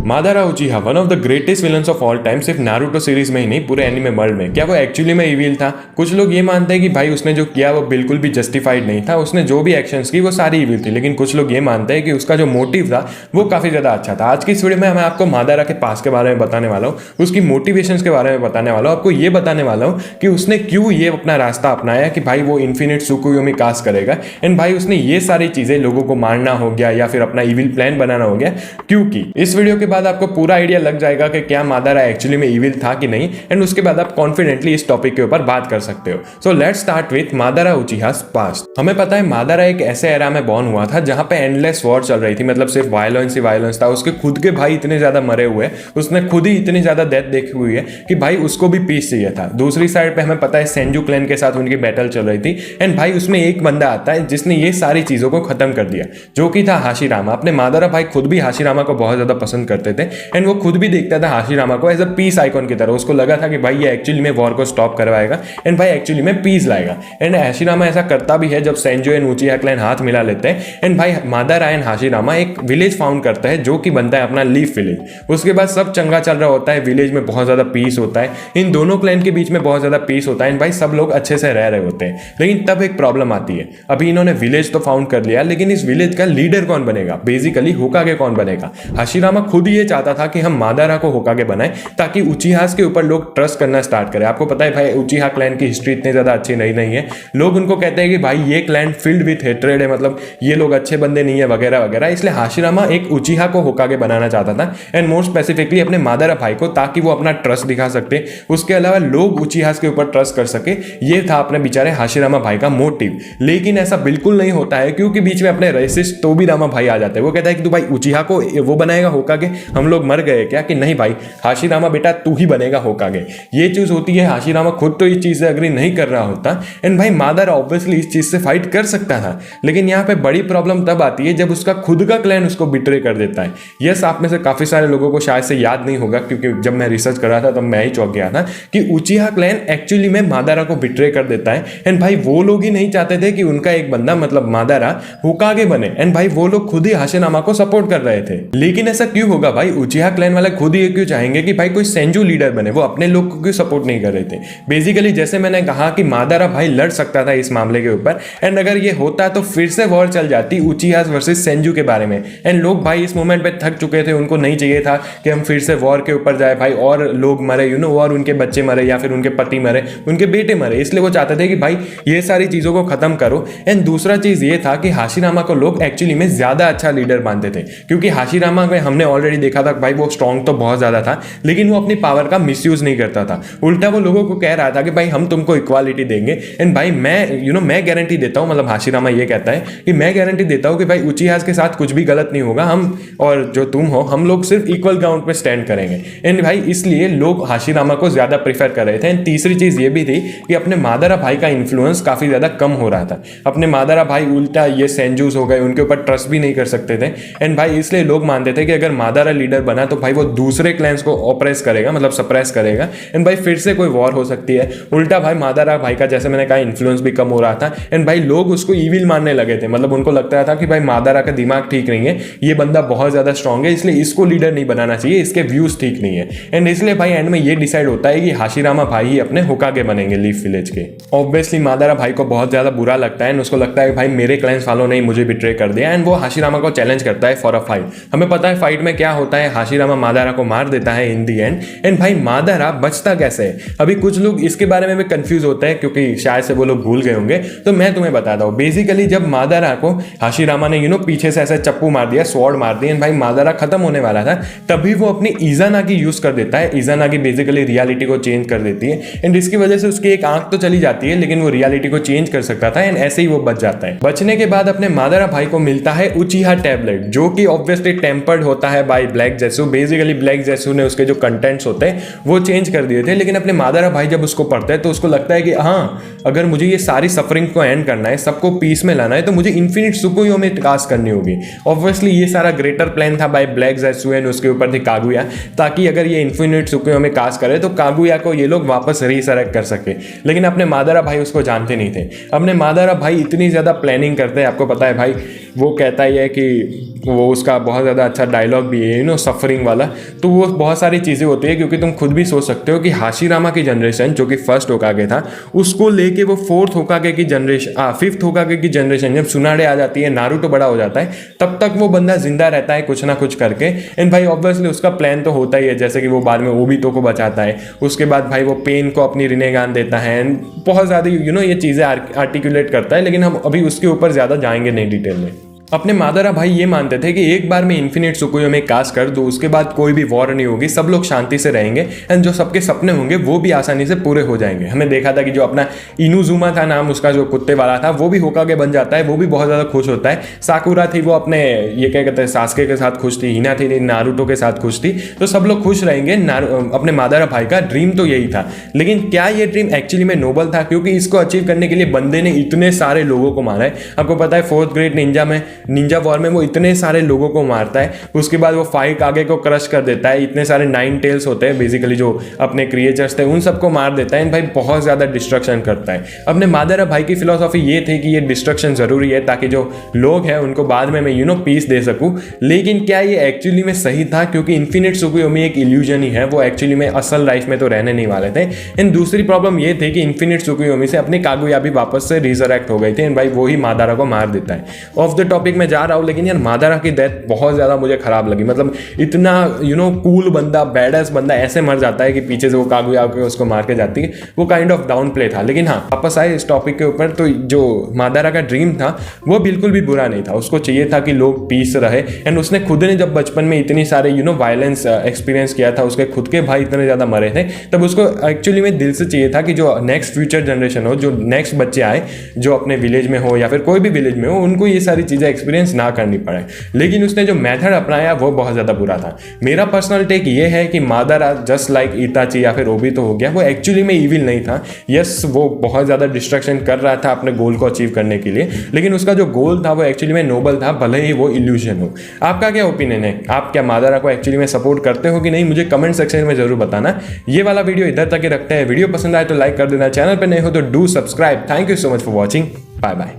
मादारा उचिहा one of the greatest villains of all time, सिर्फ Naruto series में ही नहीं पूरे एनिमे वर्ल्ड में। क्या वो एक्चुअली में इविल था? कुछ लोग ये मानते हैं कि भाई उसने जो किया वो बिल्कुल भी जस्टिफाइड नहीं था, उसने जो भी एक्शंस की वो सारी इविल थी। लेकिन कुछ लोग ये मानते हैं कि उसका जो मोटिव था वो काफी ज्यादा अच्छा था। आज की इस वीडियो में मैं आपको मादारा के पास के बारे में बताने वाला हूँ, उसकी मोटिवेशंस के बारे में बताने वाला हूँ, आपको ये बताने वाला हूँ कि उसने क्यों ये अपना रास्ता अपनाया कि भाई वो इन्फिनिट सुकुयोमी कास्ट करेगा। एंड भाई उसने ये सारी चीजें, लोगों को मारना हो गया या फिर अपना इविल प्लान बनाना हो गया, क्योंकि इस वीडियो के बाद आपको पूरा आइडिया लग जाएगा कि क्या मादारा एक्चुअली में इविल था कि नहीं। एंड उसके बाद आप कॉन्फिडेंटली इस टॉपिक के ऊपर बात कर सकते हो। So let's start with Madara Uchiha's past. हमें पता है मादारा एक ऐसे एरा में बॉर्न हुआ था जहां पे एंडलेस वॉर चल रही थी, मतलब सिर्फ वायलेंस ही वायलेंस था। उसके खुद के भाई इतने ज्यादा मरे हुए, उसने खुद ही इतनी ज्यादा डेथ देखी हुई है कि भाई उसको भी पीस चाहिए था। दूसरी साइड पे हमें पता है सेंजू क्लैन के साथ उनकी बैटल चल रही थी। एंड भाई उसमें एक बंदा आता है जिसने ये सारी चीजों को खत्म कर दिया, जो कि था हाशिरामा। अपने मादारा भाई खुद भी हाशिरामा को बहुत ज्यादा पसंद करते थे एंड वो खुद भी देखता था हाशिरामा को एज अ पीस आइकॉन की तरह। उसको लगा था कि भाई ये एक्चुअली में वॉर को स्टॉप करवाएगा एंड भाई एक्चुअली में पीस लाएगा। एंड हाशिरामा ऐसा करता भी है जब सेंजो एंड उचिहा क्लैन हाथ मिला लेते हैं। एंड भाई मादारा एंड हाशिरामा एक विलेज फाउंड करता है जो कि बनता है अपना लीफ विलेज। उसके बाद सब चंगा चल रहा होता है, विलेज में बहुत ज्यादा पीस होता है, इन दोनों क्लैन के बीच में बहुत ज्यादा पीस होता है एंड भाई सब लोग अच्छे से रह रहे होते हैं। लेकिन तब एक प्रॉब्लम आती है। अभी इन्होंने विलेज तो फाउंड कर लिया, लेकिन इस विलेज का लीडर कौन बनेगा, बेसिकली होकागे कौन बनेगा। हाशिरामा खुद ये चाहता था कि हम मादारा को होकागे बनाएं ताकि उचिहास के ऊपर लोग ट्रस्ट करना स्टार्ट करें। आपको पता है भाई उचिहा क्लैन की हिस्ट्री इतनी ज्यादा अच्छी नहीं है। लोग उनको कहते हैं कि भाई ये क्लैन फिल्ड विथ हेट्रेड है, मतलब ये लोग अच्छे बंदे नहीं है वगैरह वगैरह। इसलिए हाशिरामा एक उचिहा को होकागे बनाना चाहता था एंड मोर स्पेसिफिकली अपने मादारा भाई को, ताकि वो अपना ट्रस्ट दिखा सकते, उसके अलावा लोग उचिहास के ऊपर ट्रस्ट कर सके। ये था अपने बेचारे हाशिरामा भाई का मोटिव। लेकिन ऐसा बिल्कुल नहीं होता है, क्योंकि बीच में अपने रेसिस्ट तोबिरामा भाई आ जाते हैं। वो कहता है कि तू भाई उचिहा को वो बनाएगा होकागे, हम लोग मर गए क्या? कि नहीं भाई हाशिरामा बेटा तू ही बनेगा होकागे। ये चीज होती है, हाशिरामा खुद तो इस चीज से अग्री नहीं कर रहा होता एंड भाई मादारा ऑब्वियसली इस चीज से फाइट कर सकता था। लेकिन यहाँ पे बड़ी प्रॉब्लम तब आती है जब उसका खुद का क्लैन उसको बिट्रे कर देता है। यस, आप में से काफी सारे लोगों को शायद से याद नहीं होगा, क्योंकि जब मैं रिसर्च कर रहा था तब मैं ही चौंक गया था कि उचिहा क्लैन एक्चुअली में मादारा को बिट्रे कर देता है। एंड भाई वो लोग ही नहीं चाहते थे कि उनका एक बंदा मतलब मादारा होकागे बने। एंड भाई वो लोग खुद ही हाशिरामा को सपोर्ट कर रहे थे। लेकिन ऐसा क्यों होगा भाई? उचिहा क्लैन वाले खुद ही क्यों चाहेंगे कि भाई कोई सेंजू लीडर बने? वो अपने लोग को क्यों सपोर्ट नहीं कर रहे थे? बेसिकली जैसे मैंने कहा कि मादारा भाई लड़ सकता था इस मामले के ऊपर, एंड अगर ये होता तो फिर से वॉर चल जाती उचिहा वर्सेस सेंजू के बारे में। एंड लोग भाई इस मोमेंट पे थक चुके थे, उनको नहीं चाहिए था कि हम फिर से वॉर के ऊपर जाए भाई और लोग मरे, और उनके बच्चे मरे या फिर उनके पति मरे, उनके बेटे मरे। इसलिए वो चाहते थे कि भाई ये सारी चीजों को खत्म करो। एंड दूसरा चीज ये था कि हाशिरामा को लोग एक्चुअली में ज्यादा अच्छा लीडर मानते थे, क्योंकि हाशिरामा में हमने ऑलरेडी देखा था भाई वो स्ट्रॉन्ग तो बहुत ज्यादा था, लेकिन वो अपनी पावर का मिसयूज नहीं करता था। उल्टा वो लोगों को कह रहा था कि भाई हम तुमको इक्वालिटी देंगे एंड भाई मैं गारंटी देता हूं, मतलब हाशिरामा ये कहता है कि मैं गारंटी देता हूं कि भाई उचिहास के साथ कुछ भी गलत नहीं होगा, हम और जो तुम हो हम लोग सिर्फ इक्वल ग्राउंड पे स्टैंड करेंगे। एंड भाई इसलिए लोग हाशिरामा को ज्यादा प्रीफर कर रहे थे। एंड तीसरी चीज ये भी थी कि अपने मादारा भाई का इन्फ्लुएंस काफी ज्यादा कम हो रहा था। अपने मादारा भाई उल्टा ये सेंजूस हो गए, उनके ऊपर ट्रस्ट भी नहीं कर सकते थे। एंड भाई इसलिए लोग मानते थे कि अगर मादारा लीडर बना तो भाई वो दूसरे क्लैंस को ऑपरेस करेगा, मतलब सप्रेस करेगा एंड भाई फिर से कोई वॉर हो सकती है। उल्टा भाई मादारा भाई का, जैसे मैंने कहा, इन्फ्लुएंस भी कम हो रहा था एंड भाई लोग उसको इविल मानने लगे थे। मतलब उनको लगता था कि भाई मादारा का दिमाग ठीक नहीं है, ये बंदा बहुत ज्यादा स्ट्रांग है, इसलिए इसको लीडर नहीं बनाना चाहिए, इसके व्यूज ठीक नहीं है। एंड इसलिए भाई एंड में ये डिसाइड होता है कि हाशिरामा भाई ही अपने होकागे बनेंगे लीफ विलेज के। ऑब्वियसली मादारा भाई को बहुत ज्यादा बुरा लगता है एंड उसको लगता है कि भाई मेरे क्लैंस वालों ने मुझे बिट्रे कर दिया। एंड वो हाशिरामा को चैलेंज करता है फॉर अ फाइट। हमें पता है फाइट में क्या होता है, हाशिरामा मादारा को मार देता है इन दी एंड। एंड भाई मादारा बचता कैसे है? अभी कुछ लोग इसके बारे में भी कंफ्यूज होते हैं, क्योंकि शायद से वो लोग भूल गए होंगे, तो मैं तुम्हें बताता हूँ। बेसिकली जब मादारा को हाशिरामा ने पीछे से ऐसे चप्पू मार दिया, स्वॉर्ड मार दिया एंड भाई मादारा खत्म होने वाला था, तभी वो अपनी इजानागी यूज कर देता है। इजानागी बेसिकली रियलिटी को चेंज कर देती है एंड इसकी वजह से उसकी एक आंख तो चली जाती है, लेकिन वो रियलिटी को चेंज कर सकता था एंड ऐसे ही वो बच जाता है। बचने के बाद अपने मादारा भाई को मिलता है उचिहा टैबलेट, जो कि ऑब्वियसली टेम्पर्ड होता है बाय ब्लैक जेसू। बेसिकली ब्लैक जेसू ने उसके जो कंटेंट्स होते हैं वो चेंज कर दिए थे, लेकिन अपने मादारा भाई जब उसको पढ़ता है तो उसको लगता है कि हाँ, अगर मुझे ये सारी सफरिंग को एंड करना है, सबको पीस में लाना है, तो मुझे इन्फिनिट सुकुयोमी कास्ट करनी होगी। ऑब्वियसली ये सारा ग्रेटर प्लान था बाय ब्लैक जेसू एंड उसके ऊपर थी कागुया, ताकि अगर ये इन्फिनिट सुकुयोमी कास्ट करे तो कागुया को ये लोग वापस रीसरेक्ट कर सके। लेकिन अपने मादारा भाई उसको जानते नहीं थे। अपने मादारा भाई इतनी ज्यादा प्लानिंग करते हैं, आपको पता है भाई वो कहता ही है कि वो उसका बहुत ज़्यादा अच्छा डायलॉग भी है सफरिंग वाला। तो वो बहुत सारी चीज़ें होती है, क्योंकि तुम खुद भी सोच सकते हो कि हाशिरामा की जनरेशन जो कि फर्स्ट होकागे था, उसको लेके वो फोर्थ होकागे की जनरेशन, फिफ्थ होकागे की जनरेशन जब सुनाडे आ जाती है, नारुतो बड़ा हो जाता है, तब तक वो बंदा जिंदा रहता है कुछ ना कुछ करके। एंड भाई ऑब्वियसली उसका प्लान तो होता ही है, जैसे कि वो बाद में ओबितो को बचाता है, उसके बाद भाई वो पेन को अपनी रिनेगान देता है, एंड बहुत ज़्यादा ये चीज़ें आर्टिकुलेट करता है। लेकिन हम अभी उसके ऊपर ज़्यादा जाएंगे नहीं डिटेल में। अपने मादारा भाई ये मानते थे कि एक बार में इन्फिनिट सुकुयो में कास्ट कर दो, उसके बाद कोई भी वॉर नहीं होगी, सब लोग शांति से रहेंगे, एंड जो सबके सपने होंगे वो भी आसानी से पूरे हो जाएंगे। हमने देखा था कि जो अपना इनुजुमा था नाम उसका, जो कुत्ते वाला था, वो भी होकागे बन जाता है, वो भी बहुत ज़्यादा खुश होता है। साकुरा थी वो अपने ये क्या कहते हैं सास्के के साथ खुश थी, हिना थी नारुतो के साथ खुश थी, तो सब लोग खुश रहेंगे। अपने मादारा भाई का ड्रीम तो यही था। लेकिन क्या ये ड्रीम एक्चुअली में नोबल था? क्योंकि इसको अचीव करने के लिए बंदे ने इतने सारे लोगों को मारा है। आपको पता है फोर्थ ग्रेड निंजा वॉर में वो इतने सारे लोगों को मारता है, उसके बाद वो फाइट आगे को क्रश कर देता है, इतने सारे 9 टेल्स होते हैं बेसिकली जो अपने क्रिएचर्स थे, उन सबको मार देता है। भाई बहुत ज़्यादा डिस्ट्रक्शन करता है। अपने मादारा भाई की फिलॉसफी ये थी कि ये डिस्ट्रक्शन ज़रूरी है ताकि जो लोग हैं उनको बाद में मैं पीस दे सकूं। लेकिन क्या ये एक्चुअली में सही था? क्योंकि इन्फिनिट सुकुयोमी एक इल्यूजन ही है, वो एक्चुअली में असल लाइफ में तो रहने नहीं वाले थे। एंड दूसरी प्रॉब्लम ये थी कि इन्फिनिट सुकुयोमी से अपनी कागुया भी वापस से रिजरेक्ट हो गई थी, एंड भाई वो ही मादारा को मार देता है। ऑफ द टॉपिक में जा रहा हूँ, लेकिन यार मादारा की डेथ बहुत ज़्यादा मुझे खराब लगी। मतलब इतना कूल बंदा, बैडस बंदा ऐसे मर जाता है कि पीछे से वो कागुया आके उसको मार के जाती है, वो काइंड ऑफ डाउन प्ले था। लेकिन हाँ, वापस आए इस टॉपिक के ऊपर, तो जो मादारा का ड्रीम था वो बिल्कुल भी बुरा नहीं था। उसको चाहिए था कि लोग पीस रहे, एंड उसने खुद ने जब बचपन में इतनी सारे वायलेंस एक्सपीरियंस किया था, उसके खुद के भाई इतने ज़्यादा मरे थे, तब उसको एक्चुअली में दिल से चाहिए था कि जो नेक्स्ट फ्यूचर जनरेशन हो, जो नेक्स्ट बच्चे आए, जो अपने विलेज में हो या फिर कोई भी विलेज में हो, उनको ये सारी चीज़ें एक्सपीरियंस ना करनी पड़े। लेकिन उसने जो मेथड अपनाया वो बहुत ज़्यादा बुरा था। मेरा पर्सनल टेक ये है कि मादारा जस्ट लाइक इताची या फिर ओबितो हो गया, वो एक्चुअली में इविल नहीं था। यस, वो बहुत ज़्यादा डिस्ट्रक्शन कर रहा था अपने गोल को अचीव करने के लिए, लेकिन उसका जो गोल था वो एक्चुअली में नोबल था, भले ही वो इल्यूजन हो। आपका क्या ओपिनियन है? आप क्या मादारा को एक्चुअली में सपोर्ट करते हो कि नहीं? मुझे कमेंट सेक्शन में जरूर बताना। ये वाला वीडियो इधर तक ही रखते हैं। वीडियो पसंद आए तो लाइक कर देना, चैनल पर नए हो तो do subscribe. Thank you so much for watching. Bye bye.